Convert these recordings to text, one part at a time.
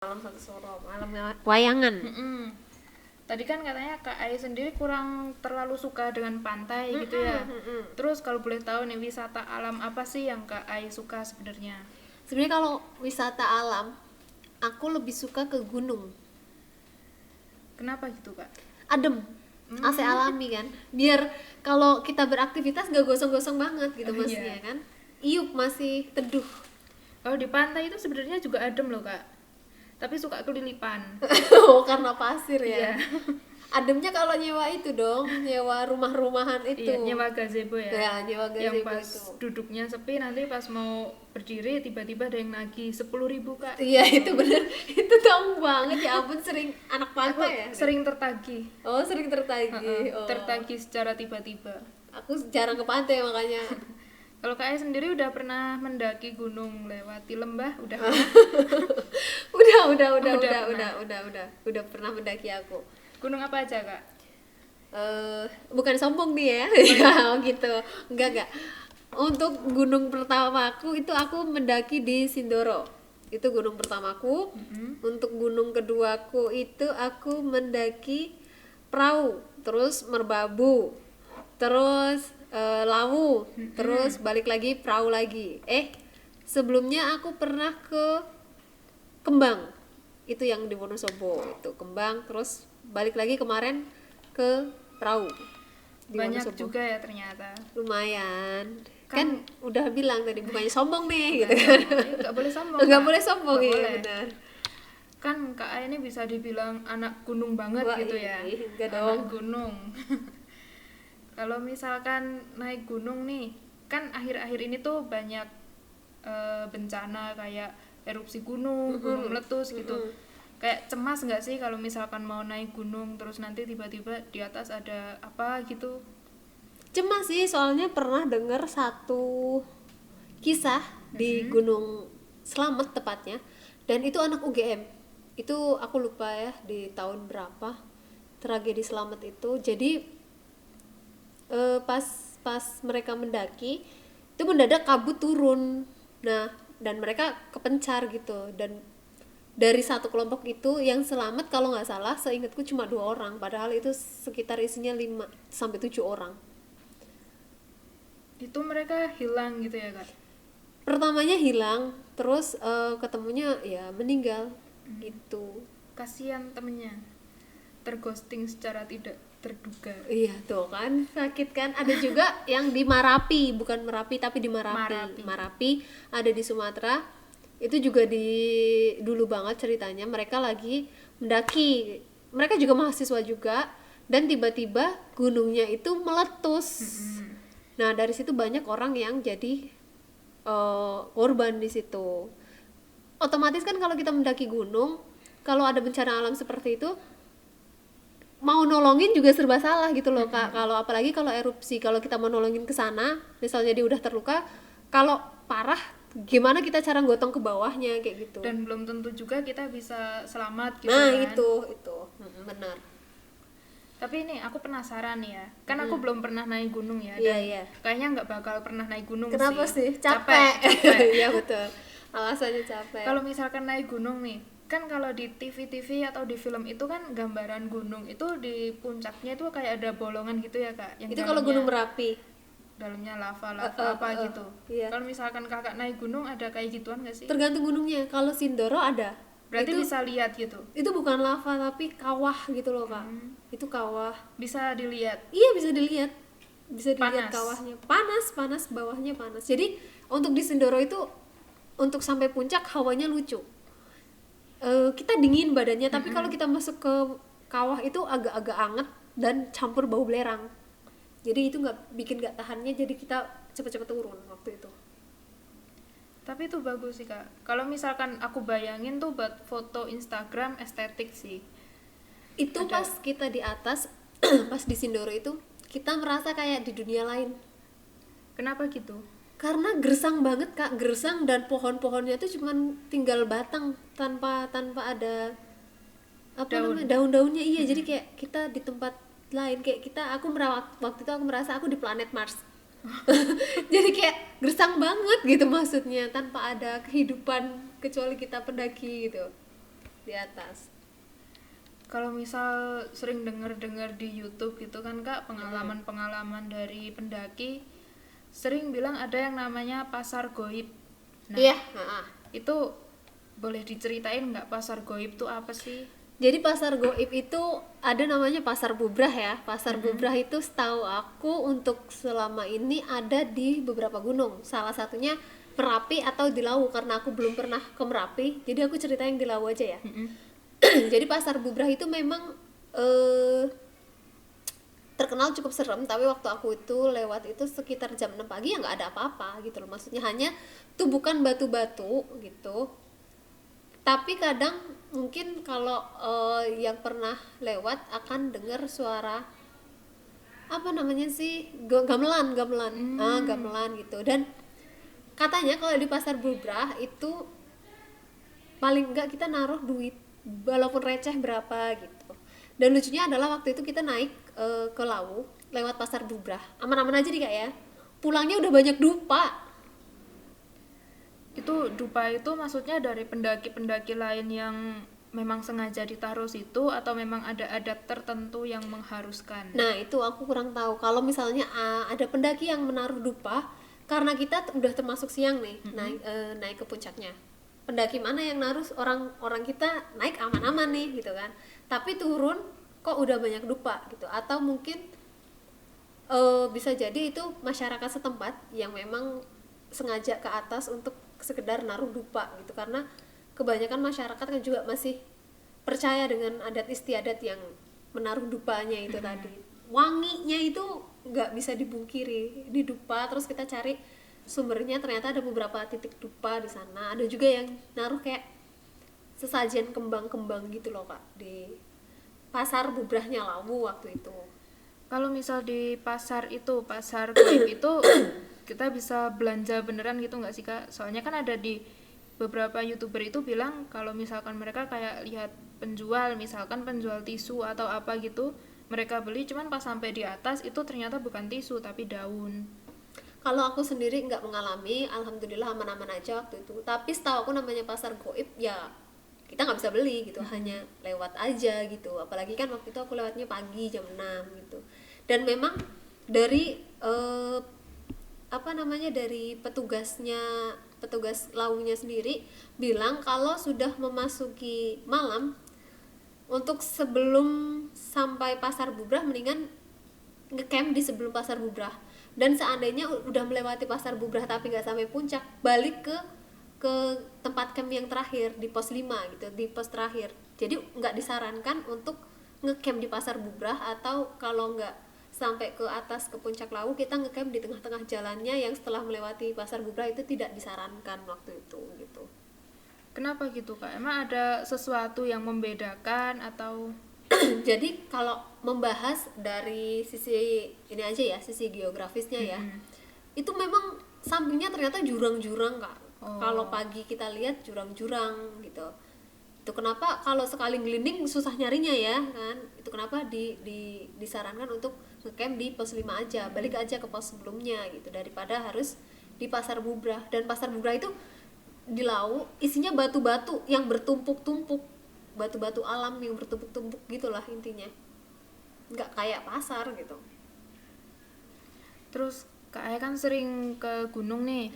Malam Satu Suro, malam wayangan. Tadi kan katanya Kak Ai sendiri kurang terlalu suka dengan pantai gitu ya. Terus kalau boleh tahu nih, wisata alam apa sih yang Kak Ai suka sebenarnya? Sebenarnya kalau wisata alam, aku lebih suka ke gunung. Kenapa gitu Kak? Adem, AC alami kan. Biar kalau kita beraktivitas gak gosong-gosong banget gitu Oh, maksudnya iya. kan. Iup masih teduh. Kalau di pantai itu sebenarnya juga adem loh Kak. Tapi suka kelilipan. Oh, karena pasir ya. Iya. Ademnya kalau nyewa itu dong, nyewa rumah-rumahan itu. Iya, nyewa gazebo ya. Ya, nyewa Yang gazebo pas itu. duduknya sepi, nanti pas mau berdiri tiba-tiba ada yang nagih 10.000 Kak. Iya, itu bener. Itu tahu banget ya ampun, sering anak Aku pantai ya. sering tertagih. Oh, sering tertagih. Oh. Tertagih secara tiba-tiba. Aku jarang ke pantai makanya. Kalau Kak Ai sendiri udah pernah mendaki gunung, lewati lembah, udah udah pernah. udah pernah mendaki aku. Gunung apa aja Kak? Bukan sombong nih ya. Ya gitu. Enggak. Untuk gunung pertama aku mendaki di Sindoro. Itu gunung pertamaku. Untuk gunung keduaku itu aku mendaki Prau, terus Merbabu, terus Lawu, terus balik lagi Prau lagi. Sebelumnya aku pernah ke Kembang, itu yang di Wonosobo, itu Kembang, terus balik lagi kemarin ke Prau di Banyak Wonosobo. juga ya ternyata. Lumayan kan udah bilang tadi bukannya sombong nih gitu. Nggak boleh sombong. Nggak Kak. boleh sombong Nggak ya, boleh. benar. Kan Kak Ai ini bisa dibilang anak gunung banget Wah, gitu ya. enggak Anak dong. gunung. Kalau misalkan naik gunung nih, kan akhir-akhir ini tuh banyak bencana kayak erupsi gunung, gunung meletus gitu. Kayak cemas nggak sih kalau misalkan mau naik gunung terus nanti tiba-tiba di atas ada apa gitu? Cemas sih, soalnya pernah dengar satu kisah di Gunung Slamet tepatnya, dan itu anak UGM. Itu aku lupa ya di tahun berapa tragedi Slamet itu. Jadi pas mereka mendaki itu mendadak kabut turun. Nah, dan mereka kepencar gitu, dan dari satu kelompok itu yang selamat kalau nggak salah seingatku cuma 2 orang, padahal itu sekitar isinya 5 sampai 7 orang. Itu mereka hilang gitu ya Kak? Pertamanya hilang, terus ketemunya ya meninggal gitu. Kasihan temennya, terghosting secara tidak terduga. Iya tuh kan, sakit kan. Ada juga yang di Marapi, bukan Merapi tapi di Marapi. Marapi ada di Sumatera. Itu juga dulu banget ceritanya, mereka lagi mendaki. Mereka juga mahasiswa juga, dan tiba-tiba gunungnya itu meletus. Nah, dari situ banyak orang yang jadi korban di situ. Otomatis kan kalau kita mendaki gunung, kalau ada bencana alam seperti itu, mau nolongin juga serba salah gitu loh Kak. Kalau apalagi kalau erupsi, kalau kita mau nolongin ke sana, misalnya dia udah terluka, kalau parah gimana kita cara gotong ke bawahnya kayak gitu. Dan belum tentu juga kita bisa selamat gitu Nah, kan. itu benar. Tapi ini aku penasaran nih ya, kan aku belum pernah naik gunung ya, Iya, dan iya. kayaknya nggak bakal pernah naik gunung. Kenapa sih? Capek. Iya betul. Alasannya capek. Kalau misalkan naik gunung nih, kan kalau di TV-TV atau di film itu kan gambaran gunung itu di puncaknya itu kayak ada bolongan gitu ya Kak, yang Itu kalau Gunung Merapi. dalamnya lava gitu. Iya. Kalau misalkan Kakak naik gunung ada kayak gituan nggak sih? Tergantung gunungnya. Kalau Sindoro ada. Berarti itu, bisa lihat gitu. Itu bukan lava tapi kawah gitu loh Kak. Itu kawah. Bisa dilihat. Iya, bisa dilihat. Bisa dilihat Panas. kawahnya. Panas, bawahnya panas. Jadi untuk di Sindoro itu, untuk sampai puncak hawanya lucu. Kita dingin badannya, tapi kalau kita masuk ke kawah itu agak-agak anget dan campur bau belerang. Jadi itu bikin nggak tahannya, jadi kita cepet-cepet turun waktu itu. Tapi itu bagus sih Kak. Kalau misalkan aku bayangin tuh buat foto Instagram estetik sih. Itu pas kita di atas, pas di Sindoro itu, kita merasa kayak di dunia lain. Kenapa gitu? Karena gersang banget Kak, gersang, dan pohon-pohonnya tuh cuman tinggal batang tanpa ada daun-daunnya. Iya, jadi kayak kita di tempat lain, kayak waktu itu aku merasa aku di planet Mars. Jadi kayak gersang banget gitu maksudnya, tanpa ada kehidupan kecuali kita pendaki gitu. di atas. Kalau misal sering dengar-dengar di YouTube gitu kan Kak, pengalaman-pengalaman dari pendaki sering bilang ada yang namanya pasar goib. Nah, Iya. itu boleh diceritain nggak pasar goib itu apa sih? Jadi pasar goib itu ada namanya pasar bubrah ya. Pasar bubrah itu setahu aku untuk selama ini ada di beberapa gunung. Salah satunya Merapi atau di Lawu, karena aku belum pernah ke Merapi. Jadi aku ceritain di Lawu aja ya. Jadi pasar bubrah itu memang terkenal cukup serem, tapi waktu aku itu lewat itu sekitar jam 6 pagi ya nggak ada apa-apa gitu loh. Maksudnya hanya tumbukan batu-batu gitu. Tapi kadang mungkin kalau yang pernah lewat akan dengar suara apa namanya sih, gamelan gamelan gitu. Dan katanya kalau di pasar bubrah itu paling enggak kita naruh duit walaupun receh berapa gitu. Dan lucunya adalah waktu itu kita naik ke Lawu lewat pasar bubrah, aman-aman aja nih Kak ya, pulangnya udah banyak dupa. Itu dupa itu maksudnya dari pendaki-pendaki lain yang memang sengaja ditaruh situ atau memang ada adat tertentu yang mengharuskan? Nah itu aku kurang tahu. Kalau misalnya ada pendaki yang menaruh dupa, karena kita udah termasuk siang nih naik ke puncaknya. Pendaki mana yang naruh, orang kita naik aman-aman nih gitu kan. Tapi turun kok udah banyak dupa gitu. Atau mungkin bisa jadi itu masyarakat setempat yang memang sengaja ke atas untuk sekedar naruh dupa gitu, karena kebanyakan masyarakat kan juga masih percaya dengan adat istiadat yang menaruh dupanya itu tadi. Wanginya itu nggak bisa dibungkiri di dupa. Terus kita cari sumbernya, ternyata ada beberapa titik dupa di sana. Ada juga yang naruh kayak sesajen kembang-kembang gitu loh Kak di pasar bubrahnya Lawu waktu itu. Kalau misal di pasar itu, pasar goib itu kita bisa belanja beneran gitu nggak sih Kak? Soalnya kan ada di beberapa YouTuber itu bilang kalau misalkan mereka kayak lihat penjual, misalkan penjual tisu atau apa gitu, mereka beli cuman pas sampai di atas itu ternyata bukan tisu tapi daun. Kalau aku sendiri nggak mengalami, alhamdulillah aman-aman aja waktu itu. Tapi setahu aku namanya pasar goib ya kita nggak bisa beli gitu, hanya lewat aja gitu. Apalagi kan waktu itu aku lewatnya pagi jam 6 gitu. Dan memang dari dari petugas Lawunya sendiri bilang kalau sudah memasuki malam, untuk sebelum sampai pasar bubrah mendingan ngecamp di sebelum pasar bubrah. Dan seandainya udah melewati pasar bubrah tapi nggak sampai puncak, balik ke tempat camp yang terakhir di pos 5 gitu, di pos terakhir. Jadi nggak disarankan untuk ngecamp di pasar bubrah, atau kalau nggak sampai ke atas ke puncak Lawu kita ngecamp di tengah-tengah jalannya yang setelah melewati pasar bubrah, itu tidak disarankan waktu itu gitu. Kenapa gitu Kak? Emang ada sesuatu yang membedakan atau? Jadi kalau membahas dari sisi ini aja ya, sisi geografisnya ya, itu memang sampingnya ternyata jurang-jurang Kak. Kalau pagi kita lihat jurang-jurang gitu. Itu kenapa kalau sekali gelinding susah nyarinya ya kan. Itu kenapa disarankan untuk ngecamp di pos 5 aja, balik aja ke pos sebelumnya gitu, daripada harus di pasar bubrah. Dan pasar bubrah itu di Lawu isinya batu-batu yang bertumpuk-tumpuk, batu-batu alam yang bertumpuk-tumpuk gitulah intinya, nggak kayak pasar gitu. Terus Kak Aya kan sering ke gunung nih.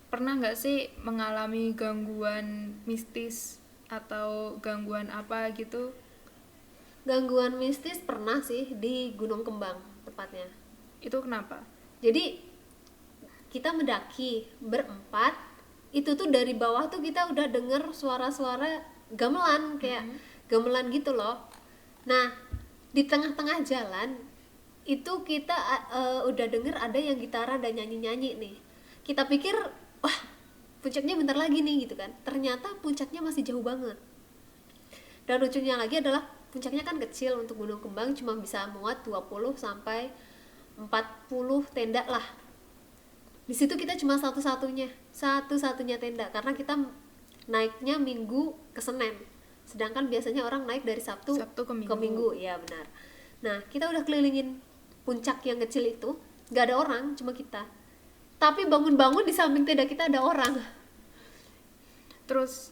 Pernah nggak sih mengalami gangguan mistis atau gangguan apa gitu? Gangguan mistis pernah sih di Gunung Kembang tepatnya. Itu kenapa? Jadi kita mendaki berempat, itu tuh dari bawah tuh kita udah denger suara-suara gamelan, kayak gamelan gitu loh. Nah di tengah-tengah jalan itu kita udah denger ada yang gitaran dan nyanyi-nyanyi nih. Kita pikir wah puncaknya bentar lagi nih gitu kan. Ternyata puncaknya masih jauh banget. Dan lucunya lagi adalah puncaknya kan kecil, untuk Gunung Kembang cuma bisa muat 20 sampai 40 tenda lah. Di situ kita cuma satu-satunya tenda, karena kita naiknya Minggu ke Senin. Sedangkan biasanya orang naik dari Sabtu ke Minggu. Ya benar. Nah, kita udah kelilingin puncak yang kecil itu, nggak ada orang, cuma kita. Tapi bangun-bangun di samping tenda kita ada orang. Terus